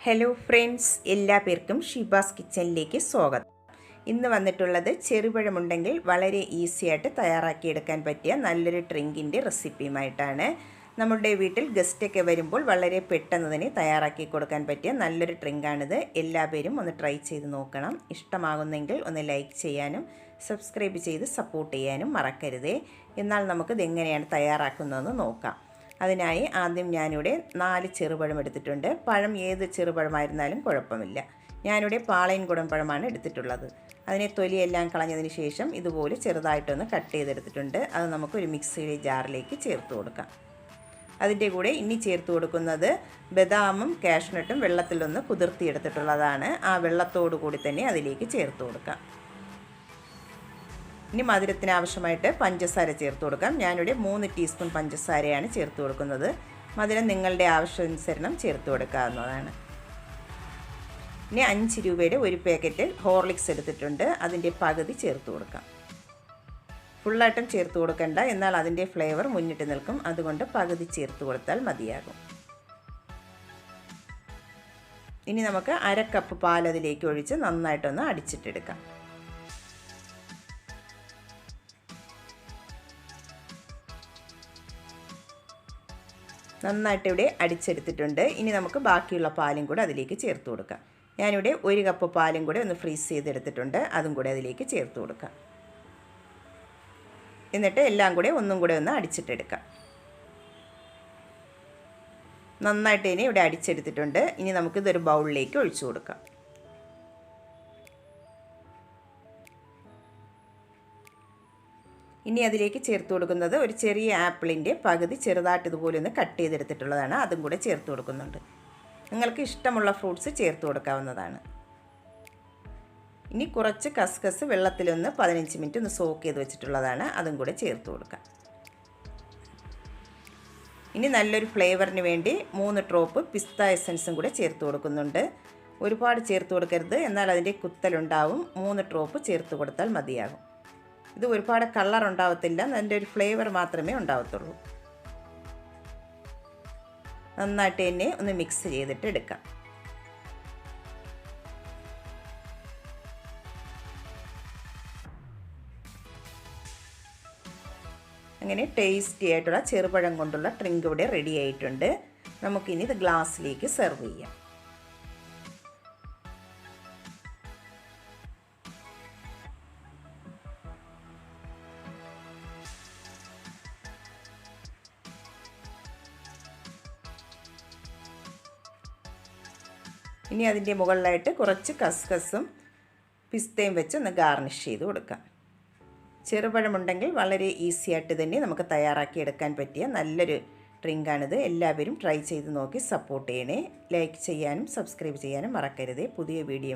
Hello friends, എല്ലാ പേർക്കും ഷിബാസ് കിച്ചണിലേക്ക് സ്വാഗതം. ഇന്ന് വന്നിട്ടുള്ളത് ചെറുപഴമുണ്ടെങ്കിൽ വളരെ ഈസി ആയിട്ട് തയ്യാറാക്കിയെടുക്കാൻ പറ്റിയ നല്ലൊരു ഡ്രിങ്കിൻ്റെ റെസിപ്പിയുമായിട്ടാണ്. നമ്മുടെ വീട്ടിൽ ഗസ്റ്റൊക്കെ വരുമ്പോൾ വളരെ പെട്ടെന്ന് തന്നെ തയ്യാറാക്കി കൊടുക്കാൻ പറ്റിയ നല്ലൊരു ഡ്രിങ്കാണിത്. എല്ലാവരും ഒന്ന് ട്രൈ ചെയ്ത് നോക്കണം. ഇഷ്ടമാകുന്നെങ്കിൽ ഒന്ന് ലൈക്ക് ചെയ്യാനും സബ്സ്ക്രൈബ് ചെയ്ത് സപ്പോർട്ട് ചെയ്യാനും മറക്കരുതേ. എന്നാൽ നമുക്കിത് എങ്ങനെയാണ് തയ്യാറാക്കുന്നതെന്ന് നോക്കാം. അതിനായി ആദ്യം ഞാനിവിടെ 4 ചെറുപഴം എടുത്തിട്ടുണ്ട്. പഴം ഏത് ചെറുപഴമായിരുന്നാലും കുഴപ്പമില്ല. ഞാനിവിടെ പാളയൻകുടം പഴമാണ് എടുത്തിട്ടുള്ളത്. അതിനെ തൊലിയെല്ലാം കളഞ്ഞതിന് ശേഷം ഇതുപോലെ ചെറുതായിട്ടൊന്ന് കട്ട് ചെയ്തെടുത്തിട്ടുണ്ട്. അത് നമുക്കൊരു മിക്സിയുടെ ജാറിലേക്ക് ചേർത്ത് കൊടുക്കാം. അതിൻ്റെ കൂടെ ഇനി ചേർത്ത് കൊടുക്കുന്നത് ബദാമും കാഷ്നട്ടും വെള്ളത്തിലൊന്ന് കുതിർത്തിയെടുത്തിട്ടുള്ളതാണ്. ആ വെള്ളത്തോടു കൂടി തന്നെ അതിലേക്ക് ചേർത്ത് കൊടുക്കാം. ഇനി മധുരത്തിന് ആവശ്യമായിട്ട് പഞ്ചസാര ചേർത്ത് കൊടുക്കാം. ഞാനിവിടെ 3 ടീസ്പൂൺ പഞ്ചസാരയാണ് ചേർത്ത് കൊടുക്കുന്നത്. മധുരം നിങ്ങളുടെ ആവശ്യാനുസരണം ചേർത്ത് കൊടുക്കാവുന്നതാണ്. ഇനി 5 രൂപയുടെ ഒരു പാക്കറ്റ് ഹോർലിക്സ് എടുത്തിട്ടുണ്ട്. അതിൻ്റെ പകുതി ചേർത്ത് കൊടുക്കാം. ഫുള്ളായിട്ടും ചേർത്ത് കൊടുക്കണ്ട, എന്നാൽ അതിൻ്റെ ഫ്ലേവർ മുന്നിട്ട് നിൽക്കും. അതുകൊണ്ട് പകുതി ചേർത്ത് കൊടുത്താൽ മതിയാകും. ഇനി നമുക്ക് 1/2 കപ്പ് പാൽ അതിലേക്ക് ഒഴിച്ച് നന്നായിട്ടൊന്ന് അടിച്ചിട്ടെടുക്കാം. നന്നായിട്ട് ഇവിടെ അടിച്ചെടുത്തിട്ടുണ്ട്. ഇനി നമുക്ക് ബാക്കിയുള്ള പാലും കൂടെ അതിലേക്ക് ചേർത്ത് കൊടുക്കാം. ഞാനിവിടെ 1 കപ്പ് പാലും കൂടെ ഒന്ന് ഫ്രീസ് ചെയ്തെടുത്തിട്ടുണ്ട്. അതും കൂടെ അതിലേക്ക് ചേർത്ത് കൊടുക്കാം. എന്നിട്ട് എല്ലാം കൂടെ ഒന്നും കൂടെ ഒന്ന് അടിച്ചിട്ടെടുക്കാം. നന്നായിട്ട് ഇനി ഇവിടെ അടിച്ചെടുത്തിട്ടുണ്ട്. ഇനി നമുക്കിതൊരു ബൗളിലേക്ക് ഒഴിച്ചു കൊടുക്കാം. ഇനി അതിലേക്ക് ചേർത്ത് കൊടുക്കുന്നത് ഒരു ചെറിയ ആപ്പിളിൻ്റെ പകുതി ചെറുതായിട്ട് ഇതുപോലെ ഒന്ന് കട്ട് ചെയ്തെടുത്തിട്ടുള്ളതാണ്. അതും കൂടെ ചേർത്ത് കൊടുക്കുന്നുണ്ട്. നിങ്ങൾക്ക് ഇഷ്ടമുള്ള ഫ്രൂട്ട്സ് ചേർത്ത് കൊടുക്കാവുന്നതാണ്. ഇനി കുറച്ച് കസ്കസ് വെള്ളത്തിലൊന്ന് 15 മിനിറ്റ് ഒന്ന് സോക്ക് ചെയ്ത് വെച്ചിട്ടുള്ളതാണ്. അതും കൂടെ ചേർത്ത് കൊടുക്കാം. ഇനി നല്ലൊരു ഫ്ലേവറിന് വേണ്ടി 3 ഡ്രോപ്പ് പിസ്ത എസൻസും കൂടെ ചേർത്ത് കൊടുക്കുന്നുണ്ട്. ഒരുപാട് ചേർത്ത് കൊടുക്കരുത്, എന്നാൽ അതിൻ്റെ കുത്തലുണ്ടാവും. 3 ഡ്രോപ്പ് ചേർത്ത് കൊടുത്താൽ മതിയാകും. ഇത് ഒരുപാട് കളർ ഉണ്ടാവത്തില്ല, അതിൻ്റെ ഒരു ഫ്ലേവർ മാത്രമേ ഉണ്ടാവത്തുള്ളൂ. നന്നായിട്ട് തന്നെ ഒന്ന് മിക്സ് ചെയ്തിട്ട് എടുക്കാം. അങ്ങനെ ടേസ്റ്റി ആയിട്ടുള്ള ചെറുപഴം കൊണ്ടുള്ള ഡ്രിങ്ക് ഇവിടെ റെഡി ആയിട്ടുണ്ട്. നമുക്കിനി ഇത് ഗ്ലാസ്സിലേക്ക് സെർവ് ചെയ്യാം. ഇനി അതിൻ്റെ മുകളിലായിട്ട് കുറച്ച് കസ്കസും പിസ്തയും വെച്ച് ഒന്ന് ഗാർണിഷ് ചെയ്ത് കൊടുക്കാം. ചെറുപഴമുണ്ടെങ്കിൽ വളരെ ഈസി ആയിട്ട് തന്നെ നമുക്ക് തയ്യാറാക്കി എടുക്കാൻ പറ്റിയ നല്ലൊരു ഡ്രിങ്കാണിത്. എല്ലാവരും ട്രൈ ചെയ്ത് നോക്കി സപ്പോർട്ട് ചെയ്യണേ. ലൈക്ക് ചെയ്യാനും സബ്സ്ക്രൈബ് ചെയ്യാനും മറക്കരുതേ. പുതിയ വീഡിയോ